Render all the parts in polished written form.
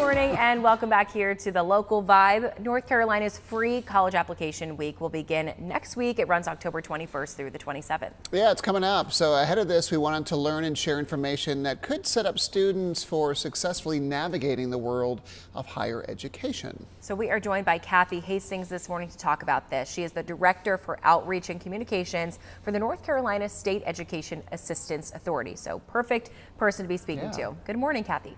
morning and welcome back here to the Local Vibe. North Carolina's free college application week will begin next week. It runs October 21st through the 27th. Yeah, it's coming up. So ahead of this, we wanted to learn and share information that could set up students for successfully navigating the world of higher education. So we are joined by Kathy Hastings this morning to talk about this. She is the Director for Outreach and Communications for the North Carolina State Education Assistance Authority. So perfect person to be speaking to. Good morning, Kathy.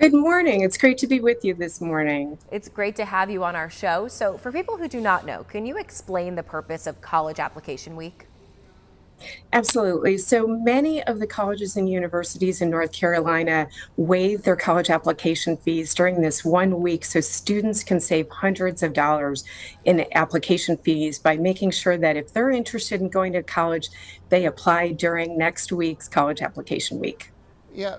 Good morning. It's great to be with you this morning. It's great to have you on our show. So for people who do not know, can you explain the purpose of College Application Week? Absolutely. So many of the colleges and universities in North Carolina waive their college application fees during this 1 week so students can save hundreds of dollars in application fees by making sure that if they're interested in going to college, they apply during next week's College Application Week. Yeah.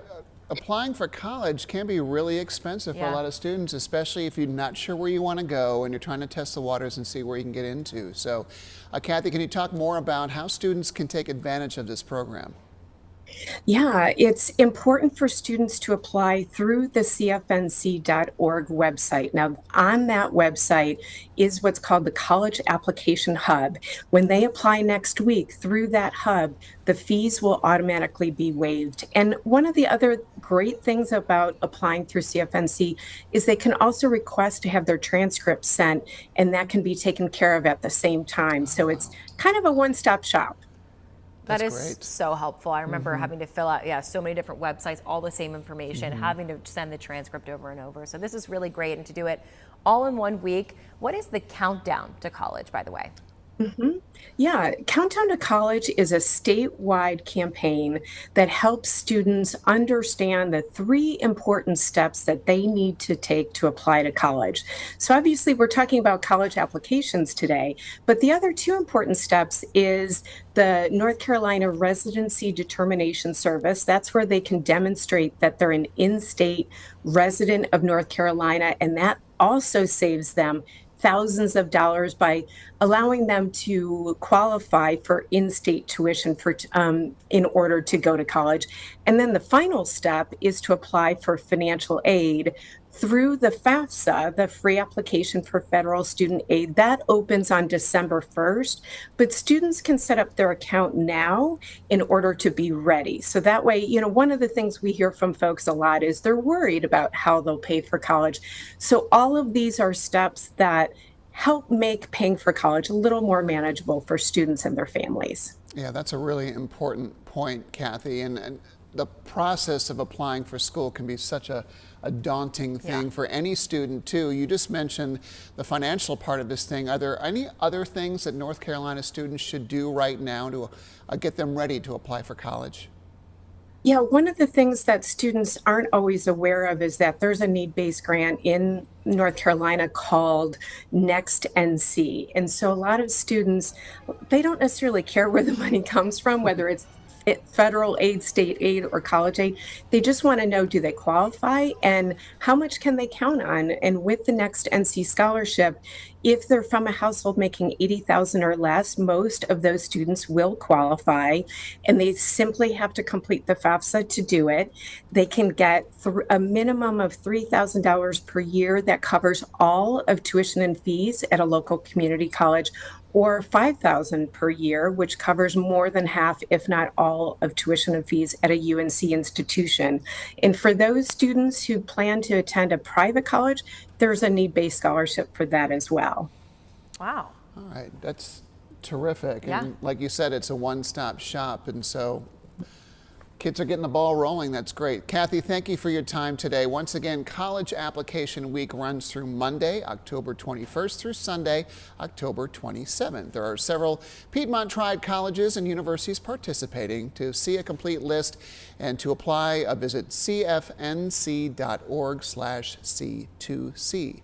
Applying for college can be really expensive for a lot of students, especially if you're not sure where you want to go and you're trying to test the waters and see where you can get into. So, Kathy, can you talk more about how students can take advantage of this program? Yeah, it's important for students to apply through the CFNC.org website. Now, on that website is what's called the College Application Hub. When they apply next week through that hub, the fees will automatically be waived. And one of the other great things about applying through CFNC is they can also request to have their transcripts sent, and that can be taken care of at the same time. So it's kind of a one-stop shop. That is great. So helpful. I remember having to fill out, so many different websites, all the same information, having to send the transcript over and over. So this is really great. And to do it all in 1 week, what is the countdown to college, by the way? Yeah, Countdown to College is a statewide campaign that helps students understand the 3 important steps that they need to take to apply to college. So obviously we're talking about college applications today, but the other 2 important steps is the North Carolina Residency Determination Service. That's where they can demonstrate that they're an in-state resident of North Carolina, and that also saves them thousands of dollars by allowing them to qualify for in-state tuition for in order to go to college. And then the final step is to apply for financial aid through the FAFSA, the Free Application for Federal Student Aid. That opens on December 1st, but students can set up their account now in order to be ready. So that way, one of the things we hear from folks a lot is they're worried about how they'll pay for college. So all of these are steps that help make paying for college a little more manageable for students and their families. Yeah, that's a really important point, Kathy. And the process of applying for school can be such a daunting thing for any student too. You just mentioned the financial part of this thing. Are there any other things that North Carolina students should do right now to get them ready to apply for college? Yeah, one of the things that students aren't always aware of is that there's a need-based grant in North Carolina called Next NC. And so a lot of students, they don't necessarily care where the money comes from, whether it's federal aid, state aid, or college aid. They just want to know, do they qualify and how much can they count on? And with the Next NC scholarship, if they're from a household making $80,000 or less, most of those students will qualify, and they simply have to complete the FAFSA to do it. They can get a minimum of $3,000 per year that covers all of tuition and fees at a local community college, or $5,000 per year, which covers more than half, if not all, of tuition and fees at a UNC institution. And for those students who plan to attend a private college, there's a need-based scholarship for that as well. Wow. All right, that's terrific. And like you said, it's a one-stop shop, and so kids are getting the ball rolling. That's great. Kathy, thank you for your time today. Once again, College Application Week runs through Monday, October 21st through Sunday, October 27th. There are several Piedmont Triad colleges and universities participating. To see a complete list and to apply, visit cfnc.org/C2C.